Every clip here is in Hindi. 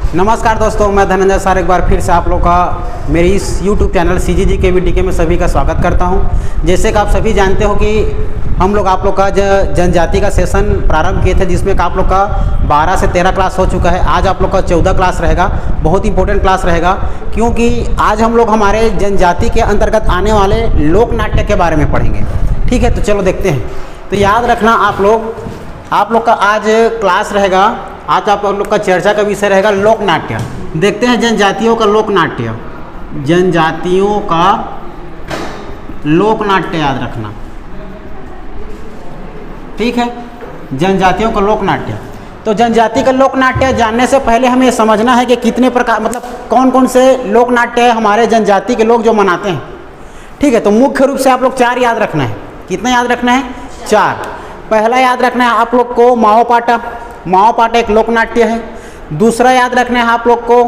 नमस्कार दोस्तों, मैं धनंजय सर एक बार फिर से आप लोग का मेरी इस YouTube चैनल CGG KVTK में सभी का स्वागत करता हूं। जैसे कि आप सभी जानते हो कि हम लोग आप लोग का जनजाति का सेशन प्रारंभ किए थे, जिसमें का आप लोग का 12 से 13 क्लास हो चुका है। आज आप लोग का 14 क्लास रहेगा। बहुत इंपॉर्टेंट क्लास रहेगा, क्योंकि आज हम लोग हमारे जनजाति के अंतर्गत आने वाले लोक नाट्य के बारे में पढ़ेंगे। ठीक है, तो चलो देखते हैं। तो याद रखना आप लोग का आज क्लास रहेगा। आज आप लोग का चर्चा का विषय रहेगा लोक नाट्य। देखते हैं जनजातियों का लोक नाट्य। जनजातियों का लोक नाट्य याद रखना, ठीक है। जनजातियों का लोक नाट्य। तो जनजाति का लोक नाट्य जानने से पहले हमें समझना है कि कितने प्रकार, मतलब कौन कौन से लोक नाट्य हमारे जनजाति के लोग जो मनाते हैं। ठीक है, तो मुख्य रूप से आप लोग 4 याद रखना है। कितना याद रखना है? 4। पहला याद रखना है आप लोग को माओपाटा। माओपाटा एक लोक नाट्य है। दूसरा याद रखना है आप लोग को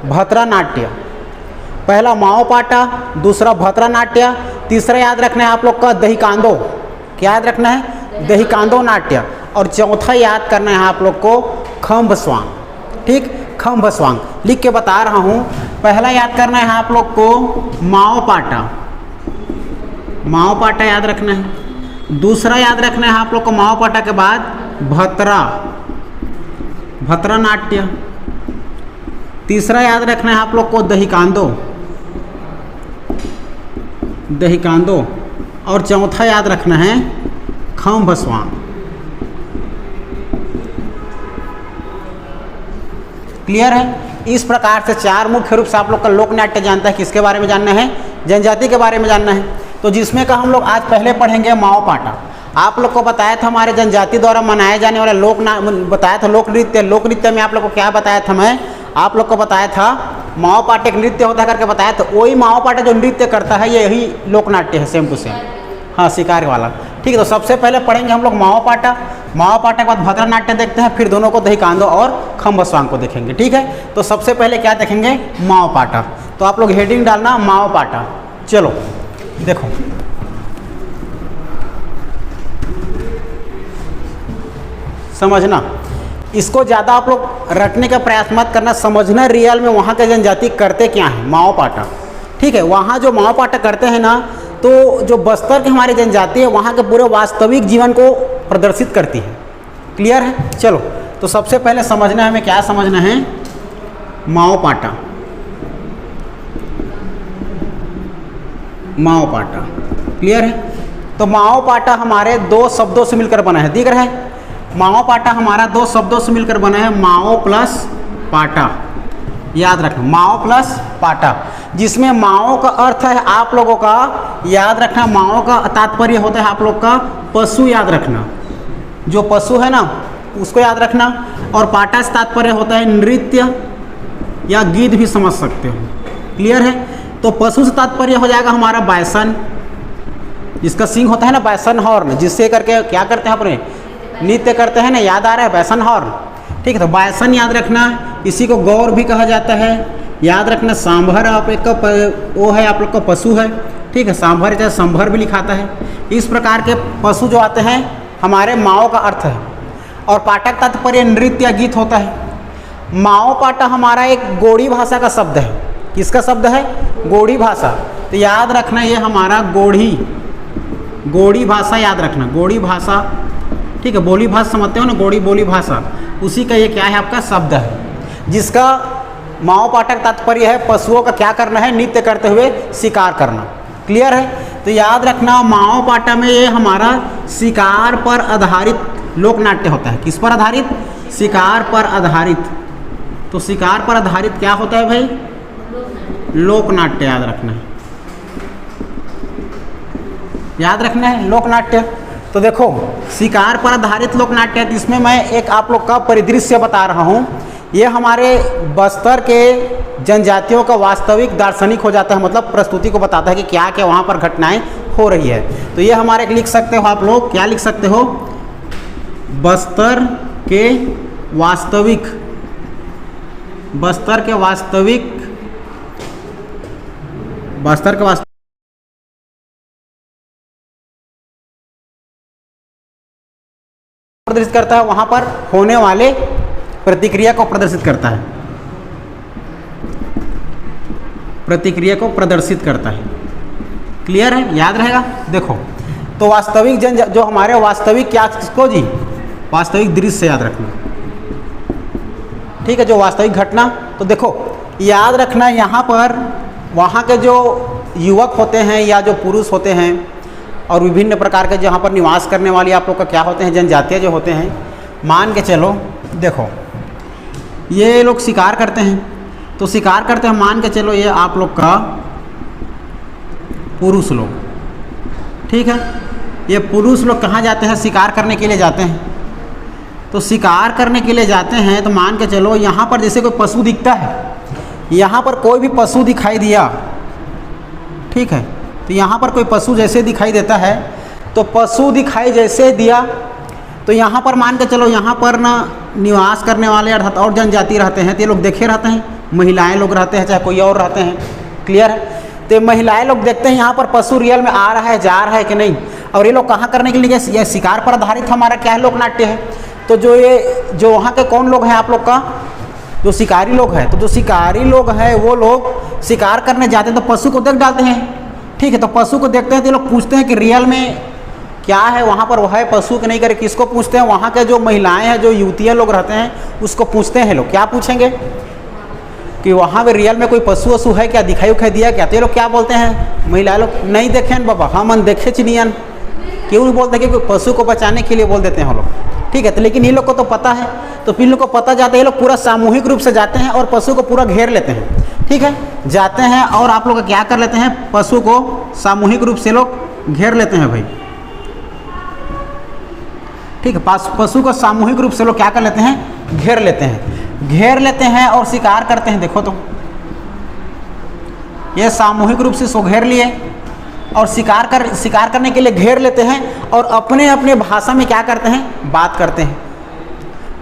भतरा नाट्य। पहला माओपाटा, दूसरा भतरा नाट्य, तीसरा याद रखना है आप लोग का दहीकांदो। क्या याद रखना है? दहीकांदो नाट्य। और चौथा याद करना है आप लोग को खम्भ स्वांग। ठीक, खम्भ स्वांग लिख के बता रहा हूँ। पहला याद करना है आप लोग को माओपाटा। माओपाटा याद रखना है। दूसरा याद रखना है आप लोग को माओपाटा के बाद भतरा नाट्य। तीसरा याद रखना है आप लोग को दहीकांदो। और चौथा याद रखना है खम्भ स्वांग। क्लियर है? इस प्रकार से 4 मुख्य रूप से आप लोग का लोक नाट्य जानता है। किसके बारे में जानना है? जनजाति के बारे में जानना है। तो जिसमें का हम लोग आज पहले पढ़ेंगे माओपाटा। आप लोग को बताया था हमारे जनजाति द्वारा मनाया जाने वाला बताया था लोक नृत्य। लोक नृत्य में आप लोग को क्या बताया था? मैं आप लोग को बताया था माओपाटा एक नृत्य होता करके बताया था। वही माओपाटा जो नृत्य करता है यही लोक नाट्य है, सेम टू सेम। हाँ, शिकार वाला। ठीक है, तो सबसे पहले पढ़ेंगे हम लोग माओपाटा। माओपाटा के बाद भतरा नाट्य देखते हैं, फिर दोनों को दहीकांदो और खम्भ स्वांग को देखेंगे। ठीक है, तो सबसे पहले क्या देखेंगे? माओपाटा। तो आप लोग हेडिंग डालना माओपाटा। चलो देखो, समझना। इसको ज़्यादा आप लोग रटने का प्रयास मत करना, समझना रियल में वहाँ के जनजाति करते क्या है। माओपाटा, ठीक है, वहाँ जो माओपाटा करते हैं ना, तो जो बस्तर के हमारे जनजाति है वहाँ के पूरे वास्तविक जीवन को प्रदर्शित करती है। क्लियर है? चलो, तो सबसे पहले समझना है, हमें क्या समझना है? माओपाटा। माओपाटा क्लियर है? तो माओपाटा हमारे 2 शब्दों से मिलकर बना है। दिख रहा है? माओपाटा हमारा 2 शब्दों से मिलकर बना है, माओ प्लस पाटा। याद रखना, माओ प्लस पाटा, जिसमें माओ का अर्थ है आप लोगों का, याद रखना, माओ का तात्पर्य होता है आप लोग का पशु। याद रखना, जो पशु है ना उसको याद रखना। और पाटा से तात्पर्य होता है नृत्य या गीत भी समझ सकते हो। क्लियर है? तो पशु से तात्पर्य हो जाएगा हमारा बायसन, जिसका सिंग होता है ना, बायसन हॉर्न, जिससे करके क्या करते हैं अपने नृत्य करते हैं ना। याद आ रहा है? Bison horn. ठीक है, तो बायसन याद रखना। इसी को गौर भी कहा जाता है। याद रखना, सांभर आप एक का वो है आप लोग का पशु है। ठीक है, सांभर चाहे संभर भी लिखाता है। इस प्रकार के पशु जो आते हैं हमारे माओ का अर्थ है। और पाटक तात्पर्य नृत्य या गीत होता है। माओपाटा हमारा एक गोड़ी भाषा का शब्द है। किसका शब्द है? गोड़ी भाषा। तो याद रखना, ये हमारा गोड़ी भाषा याद रखना, गोड़ी भाषा। ठीक है, बोली भाषा समझते हो ना, गोड़ी बोली भाषा, उसी का ये क्या है आपका शब्द है, जिसका माओपाटक तात्पर्य है पशुओं का क्या करना है? नृत्य करते हुए शिकार करना। क्लियर है? तो याद रखना, माओपाटा में ये हमारा शिकार पर आधारित लोक नाट्य होता है। किस पर आधारित? शिकार पर आधारित। तो शिकार पर आधारित क्या होता है भाई? लोक नाट्य। याद रखना है, याद रखना है लोक नाट्य। तो देखो, शिकार पर आधारित लोक नाट्य, इसमें मैं एक आप लोग का परिदृश्य बता रहा हूँ। ये हमारे बस्तर के जनजातियों का वास्तविक दार्शनिक हो जाता है, मतलब प्रस्तुति को बताता है कि क्या क्या वहाँ पर घटनाएं हो रही है। तो ये हमारे लिख सकते हो आप लोग, क्या लिख सकते हो? बस्तर के वास्तविक प्रदर्शित करता है, वहाँ पर होने वाले प्रतिक्रिया को प्रदर्शित करता है। प्रतिक्रिया को प्रदर्शित करता है। क्लियर है, याद रहेगा। देखो तो वास्तविक जो हमारे वास्तविक क्या इसको जी, वास्तविक दृश्य याद रखना, ठीक है, जो वास्तविक घटना। तो देखो याद रखना यहाँ पर वहाँ के जो युवक होते हैं या जो पुरुष होते हैं और विभिन्न प्रकार के जहाँ पर निवास करने वाले आप लोग का क्या होते हैं, जनजातीय जो होते हैं, मान के चलो देखो ये लोग शिकार करते हैं, तो शिकार करते हैं, मान के चलो ये आप लोग का पुरुष लोग, ठीक है, ये पुरुष लोग कहाँ जाते हैं, शिकार करने के लिए जाते हैं। तो शिकार करने के लिए जाते हैं तो मान के चलो यहाँ पर जैसे कोई पशु दिखता है, यहाँ पर कोई भी पशु दिखाई दिया, ठीक है, तो यहाँ पर कोई पशु जैसे दिखाई देता है, तो पशु दिखाई जैसे दिया तो यहाँ पर मान के चलो यहाँ पर ना निवास करने वाले अर्थात और जनजाति रहते हैं, तो ये लोग देखे रहते हैं, महिलाएं लोग रहते हैं चाहे कोई और रहते हैं। क्लियर है, तो महिलाएं लोग देखते हैं यहाँ पर पशु रियल में आ रहा है, जा रहा है कि नहीं, और ये लोग कहाँ करने के लिए, ये शिकार पर आधारित हमारा क्या है, लोक नाट्य है। तो जो वहाँ के कौन लोग हैं आप लोग का, जो शिकारी लोग हैं, तो जो शिकारी लोग हैं वो लोग शिकार करने जाते हैं तो पशु को देख डालते हैं, ठीक है, तो पशु को देखते हैं तो ये लोग पूछते हैं कि रियल में क्या है वहाँ पर, वह है पशु कि नहीं करे, किसको पूछते हैं, वहाँ के जो महिलाएं हैं, जो युवतियाँ लोग रहते हैं उसको पूछते हैं लोग, क्या पूछेंगे कि वहाँ पे रियल में कोई पशु वशु है क्या, दिखाई उखाई दिया क्या, तो ये लोग क्या बोलते हैं, महिलाएं लोग, नहीं देखे बाबा, हम देखे चिनियन, क्यों नहीं बोलते कि पशु को बचाने के लिए बोल देते हैं हम लोग, ठीक है। तो लेकिन ये लोग को तो पता है, तो फिर लोग को पता जाता है, ये लोग पूरा सामूहिक रूप से जाते हैं और पशु को पूरा घेर लेते हैं, ठीक है, जाते हैं और आप लोग क्या कर लेते हैं, पशु को सामूहिक रूप से लोग घेर लेते हैं भाई, ठीक है, पशु को सामूहिक रूप से लोग क्या कर लेते हैं, घेर लेते हैं और शिकार करते हैं। देखो तो ये सामूहिक रूप से इसको घेर लिए और शिकार करने के लिए घेर लेते हैं और अपने अपने भाषा में क्या करते हैं, बात करते हैं,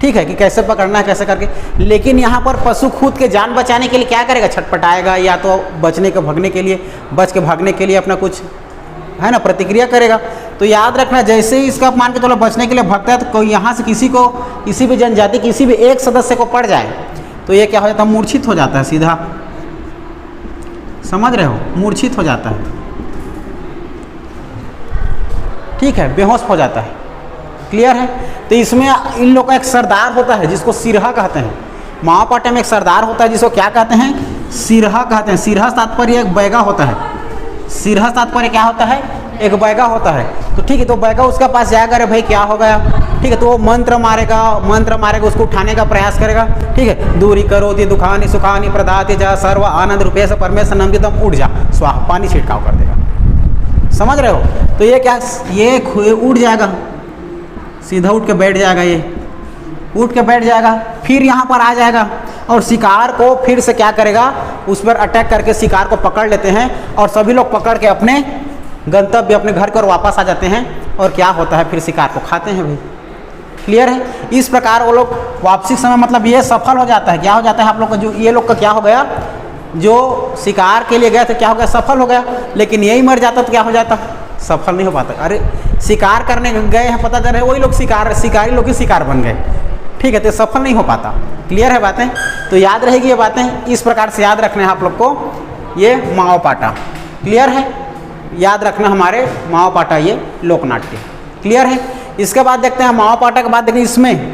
ठीक है, कि कैसे पकड़ना है, कैसे करके। लेकिन यहाँ पर पशु खुद के जान बचाने के लिए क्या करेगा, छटपटाएगा, या तो बचने के भागने के लिए, बच के भागने के लिए अपना कुछ है ना प्रतिक्रिया करेगा। तो याद रखना, जैसे ही इसका मान के चलो बचने के लिए भागता है, तो कोई यहाँ से किसी भी जनजाति किसी भी एक सदस्य को पड़ जाए तो ये क्या हो जाता है, मूर्छित हो जाता है, सीधा, समझ रहे हो, मूर्छित हो जाता है, ठीक है, बेहोश हो जाता है। क्लियर है। तो इसमें इन लोग का एक सरदार होता है जिसको सिरहा कहते हैं। महापाट्या में एक सरदार होता है जिसको क्या कहते हैं, सिरहा कहते हैं। सिरहा तात्पर्य एक बैगा होता है, सिरहा तात्पर्य क्या होता है, एक बैगा होता है। तो ठीक है, तो बैगा उसका पास जाएगा, अरे भाई क्या हो गया, ठीक है, तो वो मंत्र मारेगा, उसको उठाने का प्रयास करेगा, ठीक है, दूरी करोति दुखानी सुखानी प्रदाति जा सर्व आनंद रूपे से परमेश्वर नम तुम उठ जा, स्वाहा, पानी छिड़काव कर देगा। समझ रहे हो। तो ये क्या, ये उठ जाएगा, सीधा उठ के बैठ जाएगा, ये उठ के बैठ जाएगा, फिर यहाँ पर आ जाएगा और शिकार को फिर से क्या करेगा, उस पर अटैक करके शिकार को पकड़ लेते हैं और सभी लोग पकड़ के अपने गंतव्य, अपने घर की ओर वापस आ जाते हैं। और क्या होता है, फिर शिकार को खाते हैं भाई। क्लियर है। इस प्रकार वो लोग वापसी समय मतलब ये सफल हो जाता है। क्या हो जाता है आप लोग का, जो ये लोग का क्या हो गया, जो शिकार के लिए गए थे क्या हो गया, सफल हो गया। लेकिन यही मर जाता तो क्या हो जाता, सफल नहीं हो पाता। अरे शिकार करने गए हैं, पता चल वही लोग शिकारी लोग ही शिकार बन गए, ठीक है, तो सफल नहीं हो पाता। क्लियर है बातें। तो याद रहेगी ये बातें, इस प्रकार से याद रखना है आप लोग को। ये माओपाटा क्लियर है, याद रखना हमारे माओपाटा ये लोकनाट्य। क्लियर है। इसके बाद देखते हैं माओपाटा के बाद देखिए, इसमें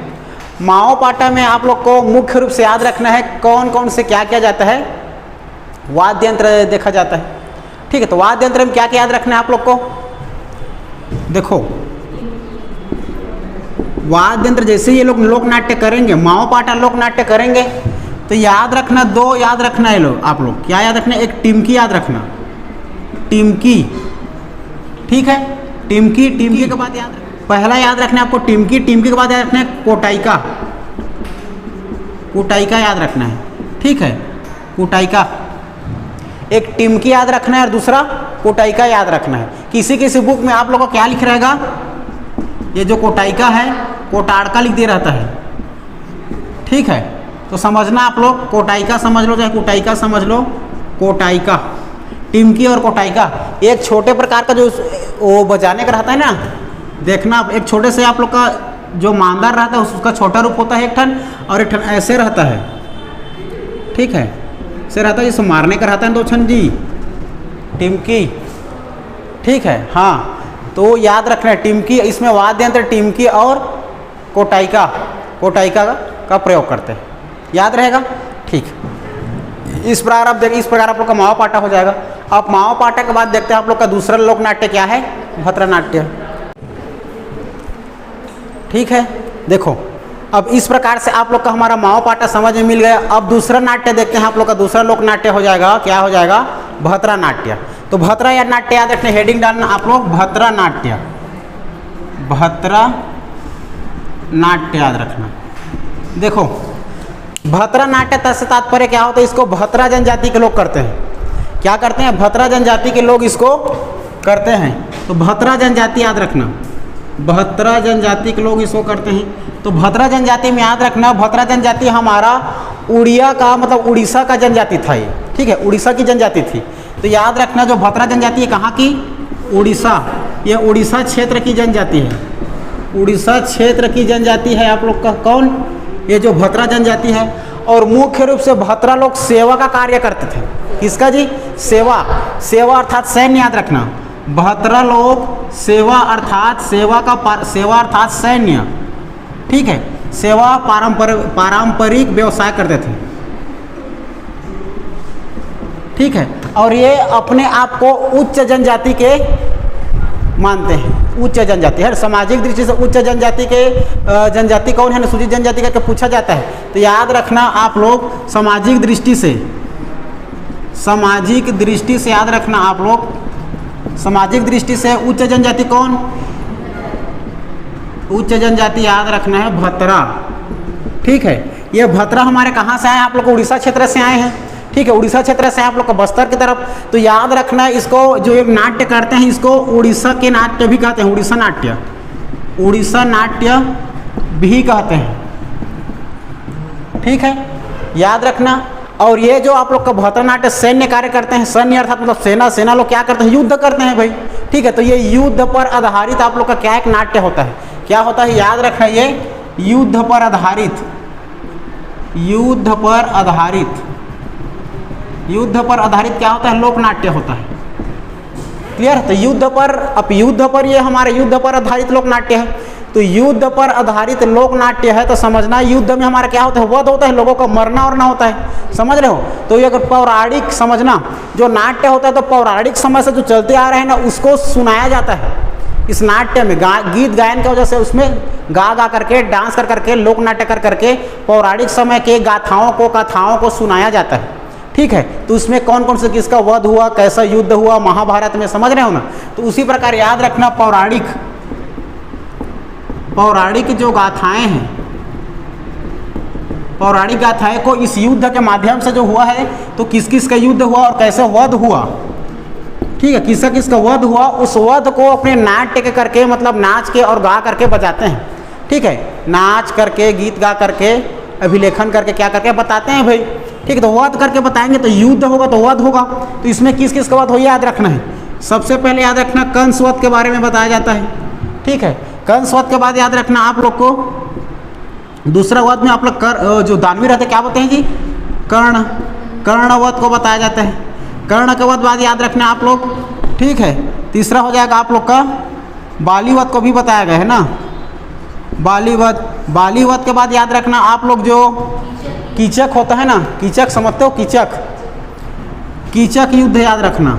माओपाटा में आप लोग को मुख्य रूप से याद रखना है कौन कौन से क्या किया जाता है, वाद्य यंत्र देखा जाता है। ठीक है, तो वाद्य यंत्र में क्या क्या याद रखना है आप लोग को, देखो वाद्य यंत्र जैसे ये लोग लोकनाट्य करेंगे, माओपाटा लोकनाट्य करेंगे, तो याद रखना, दो याद रखना है लोग, आप लोग क्या याद रखना है, एक टिमकी याद रखना, टिमकी। ठीक है, टिमकी के बाद याद पहला याद रखना है आपको टिमकी के बाद याद रखना है कुटाइका याद रखना है। ठीक है, कुटाइका, एक टिमकी याद रखना है और दूसरा कुटाइका याद रखना है। किसी किसी बुक में आप लोगों को क्या लिख रहेगा, ये जो कोटाइका है कोटाड़का लिख दिया रहता है। ठीक है, तो समझना आप लोग, कोटाइका समझ लो चाहे कुटाइका समझ लो, कोटाइका, टिमकी और कोटाइका एक छोटे प्रकार का जो वो बजाने का रहता है ना, देखना एक छोटे से आप लोग का जो मानदार रहता है उसका छोटा रूप होता है एक ठन, और एक ठन ऐसे रहता है। ठीक है, से रहता है, जिसको मारने का रहता है दो छन जी, टिमकी। ठीक है, हाँ, तो याद रखना है टिमकी, इसमें वाद्य यंत्र टिमकी और कोटाइका का प्रयोग करते हैं, याद रहेगा। ठीक, इस प्रकार आप देखिए, इस प्रकार आप लोग का माओ पाटा हो जाएगा। अब माओ पाटा के बाद देखते हैं आप लोग का दूसरा लोक नाट्य क्या है, भद्रनाट्य। ठीक है, देखो अब इस प्रकार से आप लोग का हमारा माओ पाटा समझ में मिल गया। अब दूसरा नाट्य देखते हैं आप लोग का, दूसरा लोक नाट्य हो जाएगा, क्या हो जाएगा, भद्रनाट्य। तो भद्रा या नाट्य याद रखने, हेडिंग डालना आप लोग, भद्रनाट्य, भद्रनाट्य याद रखना। देखो भद्रनाट्य से तात्पर्य क्या होता है, इसको भद्रा जनजाति के लोग करते हैं। क्या करते हैं, भद्रा जनजाति के लोग इसको करते हैं। तो भद्रा जनजाति याद रखना, भद्रा जनजाति के लोग इसको करते हैं। तो भद्रा जनजाति में याद रखना, भद्रा जनजाति हमारा उड़िया का मतलब उड़ीसा का जनजाति था ये। ठीक है, उड़ीसा की जनजाति थी। तो याद रखना जो भद्रा जनजाति है कहाँ की, उड़ीसा, ये उड़ीसा क्षेत्र की जनजाति है, उड़ीसा क्षेत्र की जनजाति है आप लोग का कौन, ये जो भद्रा जनजाति है। और मुख्य रूप से भद्रा लोग सेवा का कार्य करते थे। किसका जी, सेवा, सेवा अर्थात सैन्य याद रखना। भद्रा लोग सेवा अर्थात सेवा अर्थात सैन्य। ठीक है, सेवा पारंपरिक व्यवसाय करते थे। ठीक है, और ये अपने आप को उच्च जनजाति के मानते हैं, उच्च जनजाति है, सामाजिक दृष्टि से उच्च जनजाति के जनजाति कौन है, अनुसूचित जनजाति करके पूछा जाता है। तो याद रखना आप लोग सामाजिक दृष्टि से याद रखना आप लोग, सामाजिक दृष्टि से उच्च जनजाति कौन, उच्च जनजाति याद रखना है भद्रा। ठीक है, ये भद्रा हमारे कहाँ से आए, आप लोग उड़ीसा क्षेत्र से आए हैं। ठीक है, उड़ीसा क्षेत्र से आप लोग का बस्तर की तरफ। तो याद रखना है इसको, जो एक नाट्य करते हैं इसको उड़ीसा के नाट्य भी कहते हैं, उड़ीसा नाट्य भी कहते हैं। ठीक है, याद रखना। और ये जो आप लोग का भद्रनाट्य सैन्य कार्य करते हैं, सैन्य अर्थात मतलब सेना लोग क्या करते हैं, युद्ध करते हैं भाई। ठीक है, तो ये युद्ध पर आधारित आप लोग का क्या एक नाट्य होता है, क्या होता है, याद रखना, ये युद्ध पर आधारित क्या होता है, लोक नाट्य होता है। क्लियर है, तो युद्ध पर ये हमारे युद्ध पर आधारित लोक नाट्य है। तो युद्ध पर आधारित लोक नाट्य है तो समझना युद्ध में हमारा क्या होता है, वध होता है, लोगों का मरना और ना होता है, समझ रहे हो। तो ये अगर पौराणिक समझना, जो नाट्य होता है तो पौराणिक समय से जो चलते आ रहे हैं ना उसको सुनाया जाता है। इस नाट्य में गीत गायन की वजह से उसमें गा करके, डांस कर करके, लोक नाट्य कर करके पौराणिक समय के कथाओं को सुनाया जाता है। ठीक है, तो उसमें कौन कौन से किसका वध हुआ, कैसा युद्ध हुआ, महाभारत में, समझ रहे हो ना। तो उसी प्रकार याद रखना पौराणिक जो गाथाएं हैं, पौराणिक गाथाएं को इस युद्ध के माध्यम से जो हुआ है, तो किस किस का युद्ध हुआ और कैसे वध हुआ। ठीक है, किसका वध हुआ, उस वध को अपने नाट्य के करके मतलब नाच के और गा करके बजाते हैं। ठीक है, नाच करके, गीत गा करके, अभिलेखन करके, क्या करके बताते हैं भाई। ठीक है, तो वध करके बताएंगे तो युद्ध होगा तो वध होगा। तो इसमें किस किस का वध हो याद रखना है। सबसे पहले याद रखना कंस वध के बारे में बताया जाता है। ठीक है, कंस वध के बाद याद रखना आप लोग को दूसरा वध में आप लोग जो दानवीर रहते क्या बोलते हैं जी, कर्ण वध को बताया जाता है। कर्ण के वध बाद याद रखना आप लोग। ठीक है, तीसरा हो जाएगा आप लोग का बाली वध को भी बताया गया है ना, बाली वध के बाद याद रखना आप लोग जो कीचक होता है ना, कीचक समझते हो, कीचक युद्ध याद रखना।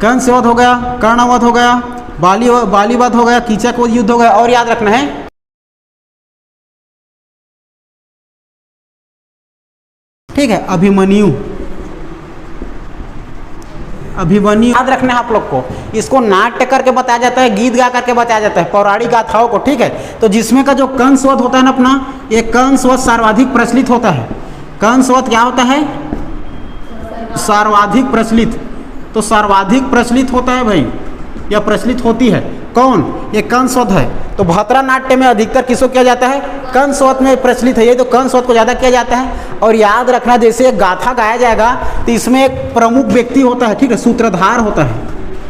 कंस वध हो गया, कर्ण वध हो गया, बाली वध हो गया, कीचक युद्ध हो गया। और याद रखना है ठीक है, अभिमन्यु याद रखना है आप लोग को। इसको नाट्य करके बताया जाता है, गीत गा करके बताया जाता है, पौराणिक गाथाओं को। ठीक है, तो जिसमें का जो कंस वध होता है ना अपना, ये कंस वध सर्वाधिक प्रचलित होता है। कंस वध क्या होता है, सर्वाधिक प्रचलित। तो सर्वाधिक प्रचलित होता है भाई, या प्रचलित होती है कौन, ये कंस वध है। तो भद्रा नाट्य में अधिकतर किसको किया जाता है, कंस वध में प्रचलित है ये, तो कंस वध को ज़्यादा किया जाता है। और याद रखना जैसे एक गाथा गाया जाएगा तो इसमें एक प्रमुख व्यक्ति होता है। ठीक है, सूत्रधार होता है।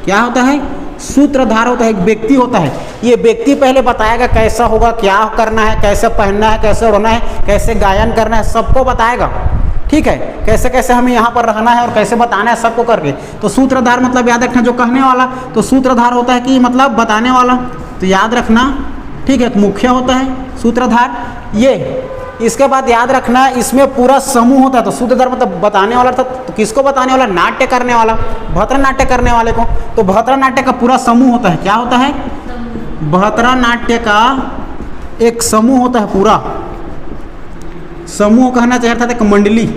क्या होता है, सूत्रधार होता है, एक व्यक्ति होता है। ये व्यक्ति पहले बताएगा कैसा होगा, क्या करना है, कैसे पहनना है, कैसे उड़ना है, कैसे गायन करना है, सबको बताएगा। ठीक है, कैसे कैसे हमें यहाँ पर रहना है और कैसे बताना है सबको करके। तो सूत्रधार मतलब याद रखना जो कहने वाला, तो सूत्रधार होता है कि मतलब बताने वाला, तो याद रखना। ठीक है, एक मुखिया होता है सूत्रधार ये। इसके बाद याद रखना इसमें पूरा समूह होता है, तो सूत्रधार मतलब बताने वाला था। तो किसको बताने वाला? नाट्य करने वाला, भद्रनाट्य करने वाले को। तो भद्रनाट्य का पूरा समूह होता है, क्या होता है? भद्रनाट्य का एक समूह होता है, पूरा समूह कहना चाहिए था, एक मंडली,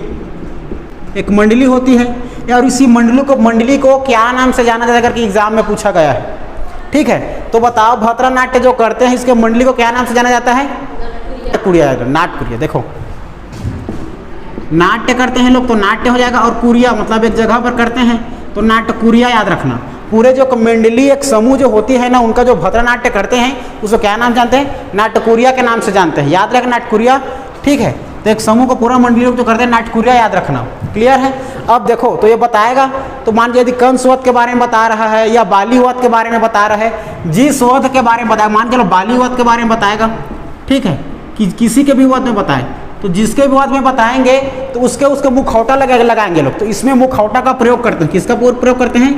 एक मंडली होती है। और इसी मंडली को क्या नाम से जाना जाता है करके एग्जाम में पूछा गया है। ठीक है, तो बताओ भद्रनाट्य जो करते हैं इसके मंडली को क्या नाम से जाना जाता है? कुरिया, नाट्यकुरिया। देखो नाट्य करते हैं लोग तो नाट्य हो जाएगा, और कुरिया मतलब एक जगह पर करते हैं तो नाट्यकुरिया। याद रखना पूरे जो मंडली एक समूह जो होती है ना, उनका जो भद्रनाट्य करते हैं उसको क्या नाम जानते हैं? नाट्यकुरिया के नाम से जानते हैं। याद रखना नाट्यकुरिया। ठीक है, तो एक समूह को पूरा मंडली लोग जो करते हैं नाट्यकुरिया, याद रखना। क्लियर है? अब देखो तो ये बताएगा, तो मान लीजिए यदि कंस वध के बारे में बता रहा है या बाली वध के बारे में बता रहा है, जिस वध के बारे में बताएगा, मान के चलो बाली वध के बारे में बताएगा। ठीक है, कि किसी के भी वध में बताएं, तो जिसके भी वध में बताएंगे तो उसके मुखौटा लगाएंगे लोग। तो इसमें मुखौटा का प्रयोग करते हैं। किसका प्रयोग करते हैं?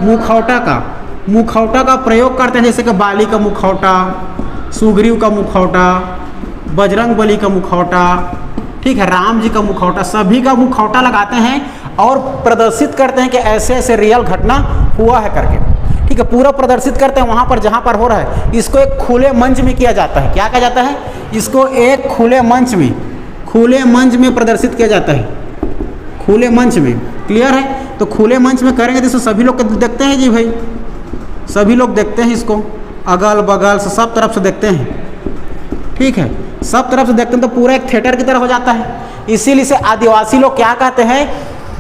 मुखौटा का प्रयोग करते हैं। जैसे कि बाली का मुखौटा, सुग्रीव का मुखौटा, बजरंग बली का मुखौटा, ठीक है, राम जी का मुखौटा, सभी का मुखौटा लगाते हैं और प्रदर्शित करते हैं कि ऐसे ऐसे रियल घटना हुआ है करके। ठीक है, पूरा प्रदर्शित करते हैं वहाँ पर जहाँ पर हो रहा है। इसको एक खुले मंच में किया जाता है। क्या कहा जाता है? इसको एक खुले मंच में प्रदर्शित किया जाता है, खुले मंच में। क्लियर है? तो खुले मंच में करेंगे तो सभी लोग देखते हैं जी भाई, सभी लोग देखते हैं इसको, अगल बगल से सब तरफ से देखते हैं। ठीक है, सब तरफ से देखते हैं तो पूरा एक थिएटर की तरह हो जाता है। इसीलिए इसे आदिवासी लोग क्या कहते हैं?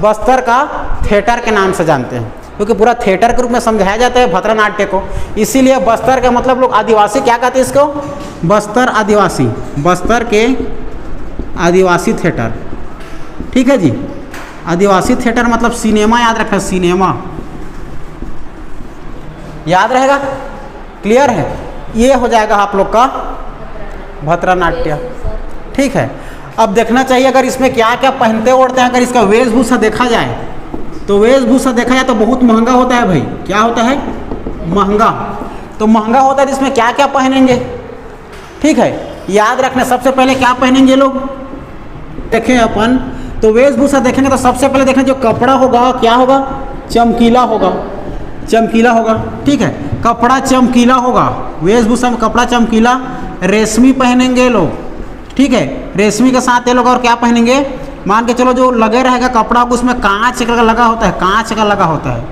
बस्तर का थिएटर के नाम से जानते हैं, क्योंकि पूरा थिएटर के रूप में समझाया जाता है भद्रनाट्य को। इसीलिए बस्तर का मतलब लोग आदिवासी क्या कहते हैं इसको? बस्तर आदिवासी, बस्तर के आदिवासी थिएटर। ठीक है जी, आदिवासी थिएटर मतलब सिनेमा, याद रखना सिनेमा, याद रहेगा। क्लियर है? ये हो जाएगा आप लोग का भद्रनाट्य। ठीक है, अब देखना चाहिए अगर इसमें क्या क्या पहनते ओढ़ते हैं। अगर इसका वेशभूषा देखा जाए तो वेशभूषा देखा जाए तो बहुत महंगा होता है भाई। क्या होता है? महंगा। तो महंगा होता है, इसमें क्या क्या पहनेंगे? ठीक है, याद रखना सबसे पहले क्या पहनेंगे लोग, देखें अपन तो वेशभूषा देखेंगे तो सबसे पहले देखें जो कपड़ा होगा क्या होगा? चमकीला होगा, चमकीला होगा। ठीक है, कपड़ा चमकीला होगा, वेशभूषा में कपड़ा चमकीला, रेशमी पहनेंगे लोग। ठीक है, रेशमी के साथ ये लोग और क्या पहनेंगे? मान के चलो जो लगे रहेगा कपड़ा उसमें कांच का लगा होता है, कांच का लगा होता है।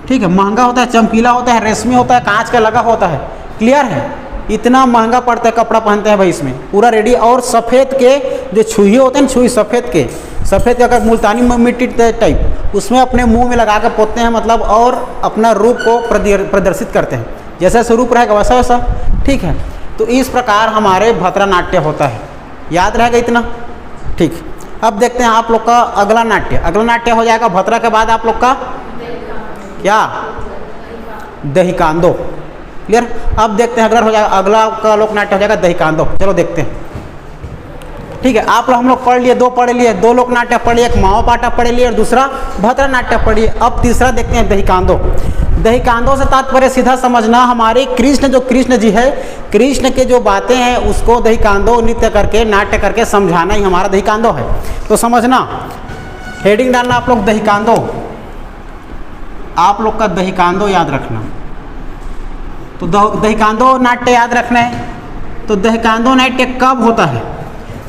ठीक है, महंगा होता है, चमकीला होता है, रेशमी होता है, कांच का लगा होता है। क्लियर है? इतना महंगा पड़ता है कपड़ा पहनते हैं भाई इसमें पूरा रेडी। और सफ़ेद के जो छुही होते हैं ना, छुही सफ़ेद के अगर मुल्तानी मिट्टी टाइप उसमें अपने मुंह में लगा कर पोतते हैं मतलब, और अपना रूप को प्रदर्शित करते हैं, जैसा ऐसा रूप रहेगा वैसा वैसा। ठीक है, तो इस प्रकार हमारे भद्रनाट्य होता है। याद रहेगा इतना? ठीक, अब देखते हैं आप लोग का अगला नाट्य। अगला नाट्य हो जाएगा भद्रा के बाद आप लोग का क्या? दहीकांदो। क्लियर? अब देखते हैं अगला हो जाएगा, अगला का लोक नाट्य हो जाएगा दहीकांदो। चलो देखते हैं। ठीक है, आप लोग हम लोग पढ़ लिए, दो लोक नाट्य पढ़ लिए, एक माओ पाटा पढ़ लिए और दूसरा भद्रनाट्य पढ़ लिए। अब तीसरा देखते हैं दहीकांदो। दहीकांदो से तात्पर्य सीधा समझना हमारे कृष्ण जी है, कृष्ण के जो बातें हैं उसको दहीकांदो नृत्य करके नाट्य करके समझाना ही हमारा दहीकांदो है। तो समझना, हेडिंग डालना आप लोग दहीकांदो, आप लोग का दहीकांदो याद रखना। तो दहीकांदो नाट्य याद रखना है। तो दहीकांदो नाट्य कब होता है?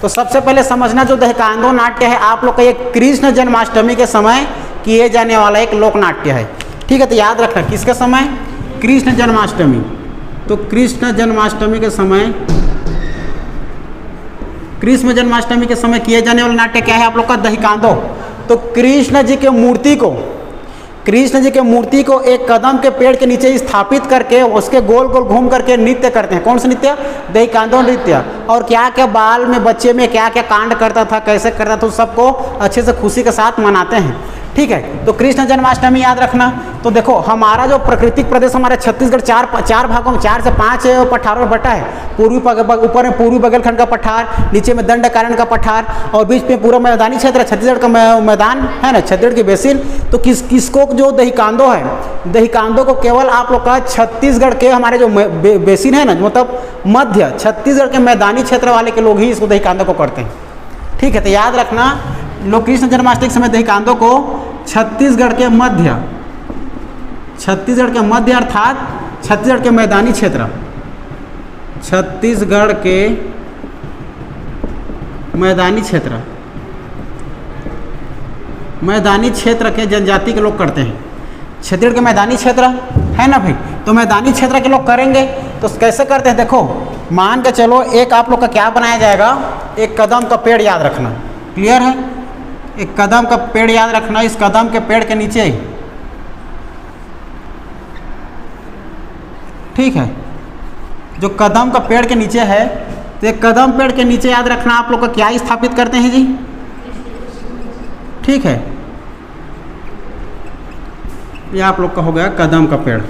तो सबसे पहले समझना जो दहीकांदो नाट्य है आप लोग का ये कृष्ण जन्माष्टमी के समय किए जाने वाला एक लोक नाट्य है। ठीक है, तो याद रखना किसके समय? कृष्ण जन्माष्टमी। तो कृष्ण जन्माष्टमी के समय किए जाने वाला नाट्य क्या है आप लोग का? दहीकांदो। तो कृष्ण जी के मूर्ति को एक कदम के पेड़ के नीचे स्थापित करके उसके गोल गोल घूम करके नृत्य करते हैं। कौन सा नृत्य? दहीकांदो नृत्य। और क्या क्या बाल में बच्चे में क्या क्या कांड करता था, कैसे करता था, सबको अच्छे से खुशी के साथ मनाते हैं। ठीक है। तो कृष्ण जन्माष्टमी याद रखना। तो देखो हमारा जो प्राकृतिक प्रदेश हमारे छत्तीसगढ़ चार भागों में 4 से 5 पठारों में बटा है। ऊपर में पूर्वी बघेलखंड का पठार, नीचे में दंडकारण्य का पठार और बीच में पूरा मैदानी क्षेत्र छत्तीसगढ़ का मैदान है ना, छत्तीसगढ़ की बेसिन। तो किसको जो दहीकांदो है, दहीकांदो को केवल आप लोग का छत्तीसगढ़ के हमारे जो बेसिन है ना, मतलब मध्य छत्तीसगढ़ के मैदानी क्षेत्र वाले के लोग ही इसको दहीकांदो को करते हैं। ठीक है। तो याद रखना लोग कृष्ण जन्माष्टमी के समय दहीकांदो को छत्तीसगढ़ के मध्य अर्थात छत्तीसगढ़ के मैदानी क्षेत्र, छत्तीसगढ़ के मैदानी क्षेत्र के जनजाति के लोग करते हैं। छत्तीसगढ़ के मैदानी क्षेत्र है ना भाई, तो मैदानी क्षेत्र के लोग करेंगे। तो कैसे करते हैं देखो, मान के चलो एक आप लोग का क्या बनाया जाएगा, एक कदम का पेड़ याद रखना, क्लियर है। एक कदम का पेड़ याद रखना। इस कदम के पेड़ के नीचे, ठीक है, जो कदम का पेड़ के नीचे है, तो एक कदम पेड़ के नीचे याद रखना आप लोग का क्या स्थापित करते हैं जी, ठीक है। ये आप लोग का हो गया कदम का पेड़,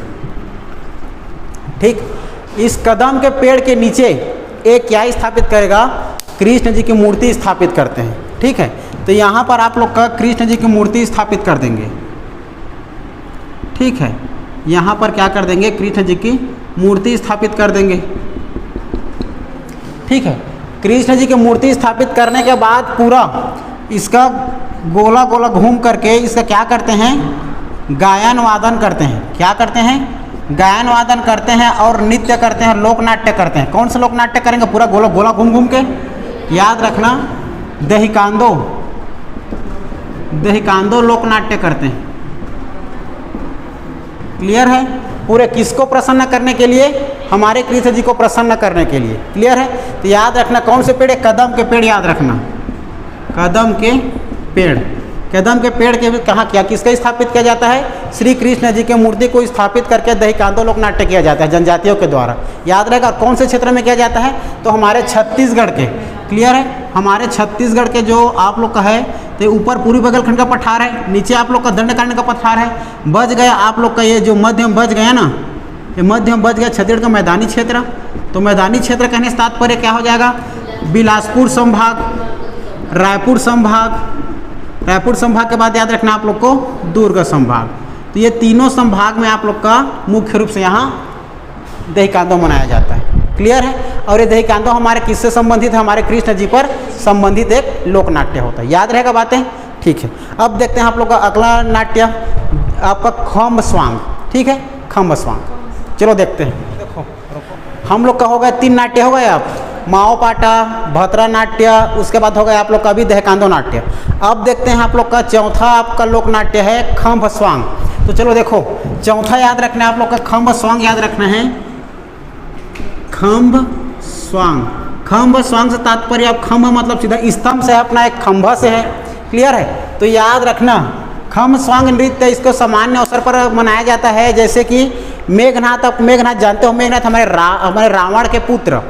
ठीक। इस कदम के पेड़ के नीचे एक क्या स्थापित करेगा, कृष्ण जी की मूर्ति स्थापित करते हैं, ठीक है। तो यहाँ पर आप लोग का कृष्ण जी की मूर्ति स्थापित कर देंगे, ठीक है। यहाँ पर क्या कर देंगे, कृष्ण जी की मूर्ति स्थापित कर देंगे, ठीक है। कृष्ण जी की मूर्ति स्थापित करने के बाद पूरा इसका गोला गोला घूम करके इसका क्या करते हैं, गायन वादन करते हैं। क्या करते हैं, गायन वादन करते हैं और नृत्य करते हैं, लोक नाट्य करते हैं। कौन सा लोक नाट्य करेंगे, पूरा गोला गोला घूम घूम के। याद रखना दहीकांदो लोक नाट्य करते हैं, क्लियर है। पूरे किसको प्रसन्न करने के लिए, हमारे कृष्ण जी को प्रसन्न करने के लिए, क्लियर है। तो याद रखना कौन से पेड़, कदम के पेड़ याद रखना, कदम के पेड़। कदम के पेड़ के कहाँ क्या किसका स्थापित किया जाता है, श्री कृष्ण जी की मूर्ति को स्थापित करके दहीकांदो लोक नाट्य किया जाता है जनजातियों के द्वारा। याद रहेगा कौन से क्षेत्र में किया जाता है, तो हमारे छत्तीसगढ़ के, क्लियर है। हमारे छत्तीसगढ़ के जो आप लोग का है, तो ऊपर पूर्वी बघेलखंड का पठार है, नीचे आप लोग का दंडकारण्य का पठार है। बच गया आप लोग का ये जो मध्यम बच गया ना, ये मध्यम बच गया छत्तीसगढ़ का मैदानी क्षेत्र। तो मैदानी क्षेत्र कहने से तात्पर्य क्या हो जाएगा, बिलासपुर संभाग, रायपुर संभाग के बाद याद रखना आप लोग को दुर्ग संभाग। तो ये तीनों संभाग में आप लोग का मुख्य रूप से यहाँ दहीकांदो मनाया जाता है, क्लियर है। और ये दहीकांदो हमारे किससे संबंधित है, हमारे कृष्ण जी पर संबंधित एक लोक नाट्य होता है। याद रहेगा बातें, ठीक है। अब देखते हैं आप लोग का अगला नाट्य आपका खम्ब स्वांग, ठीक है, खम्ब स्वांग। चलो देखते हैं। देखो हम लोग का हो गया 3 नाट्य हो गए, आप माओ पाटा, भतरा नाट्य, उसके बाद हो गया आप लोग का भी दहीकांदो नाट्य। अब देखते हैं आप लोग का चौथा आपका लोक नाट्य है खम्ब स्वांग। तो चलो देखो चौथा याद रखना है आप लोग का, खम्ब स्वांग याद रखना है, खम्ब स्वांग। खम्ब स्वांग से तात्पर्य अब खम्ब मतलब सीधा स्तंभ से है, अपना एक खंभा से है, क्लियर है। तो याद रखना खम्ब स्वांग नृत्य इसको सामान्य अवसर पर मनाया जाता है, जैसे कि मेघनाथ। अब मेघनाथ जानते हो, मेघनाथ हमारे रावण के पुत्र,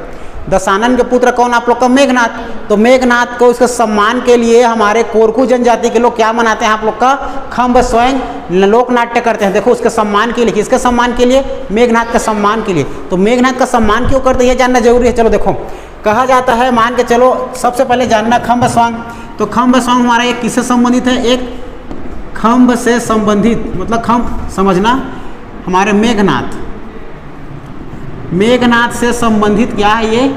दशानन के पुत्र कौन आप लोग का, मेघनाथ। तो मेघनाथ को इसके सम्मान के लिए हमारे कोरकू जनजाति के लोग क्या मनाते हैं आप लोग का, खम्ब स्वयं लोक नाट्य करते हैं। देखो उसके सम्मान के लिए, किसके सम्मान के लिए, मेघनाथ के सम्मान के लिए। तो मेघनाथ का सम्मान क्यों करते हैं, जानना जरूरी है। चलो देखो कहा जाता है, मान के चलो सबसे पहले जानना खम्ब स्वांग। तो खम्ब स्वांग हमारा एक किससे संबंधित है, एक खम्ब से संबंधित, मतलब खम्ब समझना हमारे मेघनाथ से संबंधित क्या है, ये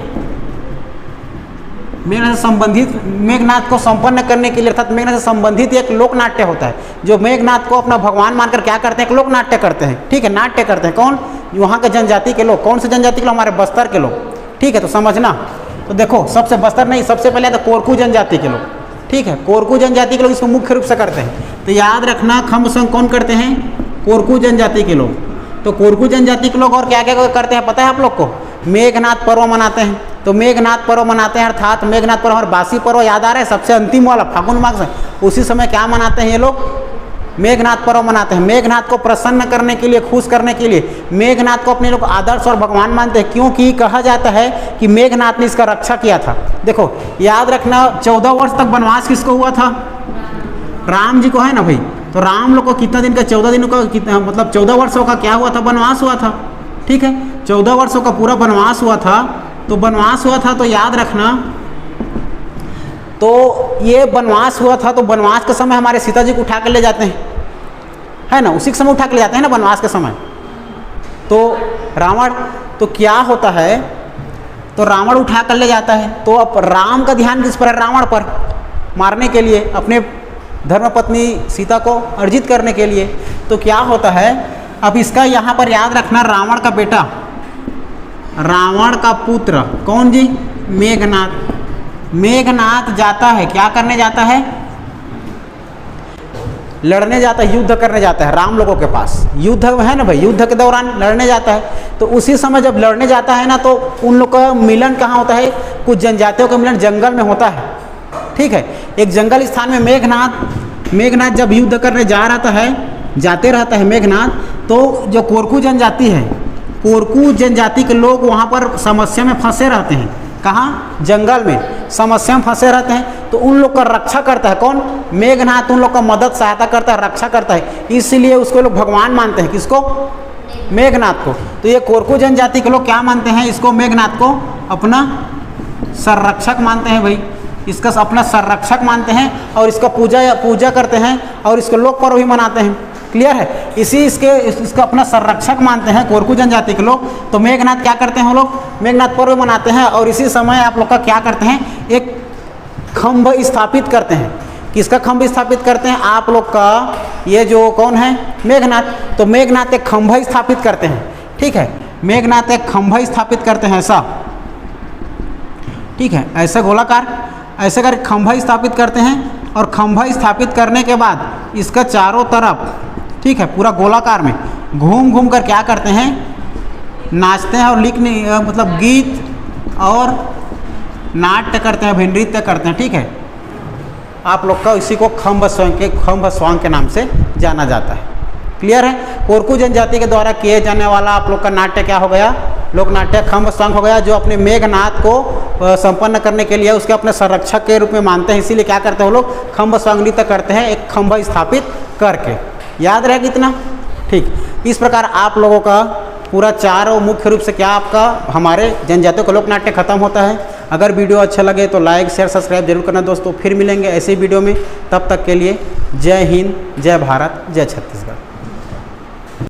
मेघनाथ से संबंधित, मेघनाथ को संपन्न करने के लिए अर्थात मेघनाथ से संबंधित एक लोक नाट्य होता है, जो मेघनाथ को अपना भगवान मानकर क्या करते हैं, एक लोक नाट्य करते हैं, ठीक है। नाट्य करते हैं कौन, वहाँ के जनजाति के लोग। कौन से जनजाति के लोग, हमारे बस्तर के लोग, ठीक है। तो समझना, तो देखो सबसे बस्तर नहीं, सबसे पहले तो कोरकू जनजाति के लोग, ठीक है। कोरकू जनजाति के लोग इसको मुख्य रूप से करते हैं। तो याद रखना खम्ब स्वांग कौन करते हैं, कोरकू जनजाति के लोग। तो कोरकू जनजाति के लोग और क्या क्या करते हैं पता है आप लोग को, मेघनाथ पर्व मनाते हैं। तो मेघनाथ पर्व मनाते हैं, अर्थात मेघनाथ पर्व और बासी पर्व याद आ रहा है, सबसे अंतिम वाला फागुन मास है, उसी समय क्या मनाते हैं ये लोग, मेघनाथ पर्व मनाते हैं। मेघनाथ को प्रसन्न करने के लिए, खुश करने के लिए मेघनाथ को अपने लोग आदर्श और भगवान मानते हैं, क्योंकि कहा जाता है कि मेघनाथ ने इसका रक्षा किया था। देखो याद रखना 14 वर्ष तक वनवास किसको हुआ था, राम जी को है ना भाई। तो राम लोग को कितना दिन का, 14 दिनों का, कितना मतलब 14 वर्षों का क्या हुआ था, वनवास हुआ था। ठीक है, 14 वर्षों का पूरा वनवास हुआ था। तो वनवास हुआ था तो याद रखना, तो ये वनवास हुआ था तो वनवास के समय हमारे सीता जी को उठा कर ले जाते हैं, है ना, उसी के समय उठा कर ले जाते हैं ना वनवास के समय। तो रावण, तो क्या होता है, तो रावण उठा कर ले जाता है। तो अब राम का ध्यान किस पर है, रावण पर, मारने के लिए, अपने धर्मपत्नी सीता को अर्जित करने के लिए। तो क्या होता है, अब इसका यहाँ पर याद रखना, रावण का बेटा, रावण का पुत्र कौन जी, मेघनाथ। मेघनाथ जाता है, क्या करने जाता है, लड़ने जाता है, युद्ध करने जाता है राम लोगों के पास। युद्ध है ना भाई, युद्ध के दौरान लड़ने जाता है। तो उसी समय जब लड़ने जाता है ना, तो उन लोग का मिलन कहाँ होता है, कुछ जनजातियों का मिलन जंगल में होता है। ठीक है, एक जंगल स्थान में मेघनाथ जब युद्ध करने जाते रहता है मेघनाथ, तो जो कोरकू जनजाति है, कोरकू जनजाति के लोग वहाँ पर समस्या में फंसे रहते हैं। कहाँ, जंगल में समस्या में फंसे रहते हैं। तो उन लोग का रक्षा करता है कौन, मेघनाथ, उन लोग का मदद सहायता करता है, रक्षा करता है। इसलिए उसको लोग भगवान मानते हैं, किसको, मेघनाथ को। तो ये कोरकू जनजाति के लोग क्या मानते हैं, इसको, मेघनाथ को अपना संरक्षक मानते हैं भाई, इसका अपना संरक्षक मानते हैं और इसका पूजा करते हैं और इसको लोक पर्व भी मनाते हैं। क्लियर है, इसका अपना संरक्षक मानते हैं कोरकू जनजाति के लोग। तो मेघनाथ क्या करते हैं, वो लोग मेघनाथ पर्व मनाते हैं। और इसी समय आप लोग का क्या करते हैं, एक खंभ स्थापित करते हैं। किसका खंभ स्थापित करते हैं, आप लोग का ये जो कौन है, मेघनाथ। तो मेघनाथ एक खंभ स्थापित करते हैं। ठीक है, मेघनाथ एक खंभ स्थापित करते हैं, ऐसा, ठीक है, ऐसा गोलाकार, ऐसे कर खंभ स्थापित करते हैं। और खंभ स्थापित करने के बाद इसका चारों तरफ, ठीक है, पूरा गोलाकार में घूम कर क्या करते हैं, नाचते हैं और मतलब गीत और नाट्य करते हैं, नृत्य करते हैं। ठीक है, आप लोग का इसी को खंभ स्वांग के नाम से जाना जाता है। क्लियर है, कोरकू जनजाति के द्वारा किए जाने वाला आप लोग का नाट्य क्या हो गया, लोक नाट्य खंभ स्वांग हो गया, जो अपने मेघनाथ को संपन्न करने के लिए उसके अपने संरक्षक के रूप में मानते हैं। इसीलिए क्या करते हैं वो लोग, खंभ स्वांग नृत्य करते हैं, एक खंभ स्थापित करके। याद रहे कितना, ठीक। इस प्रकार आप लोगों का पूरा चारों मुख्य रूप से क्या आपका हमारे जनजातियों का लोक नाट्य खत्म होता है। अगर वीडियो अच्छा लगे तो लाइक शेयर सब्सक्राइब जरूर करना दोस्तों। फिर मिलेंगे ऐसे वीडियो में, तब तक के लिए जय हिंद, जय भारत, जय छत्तीसगढ़।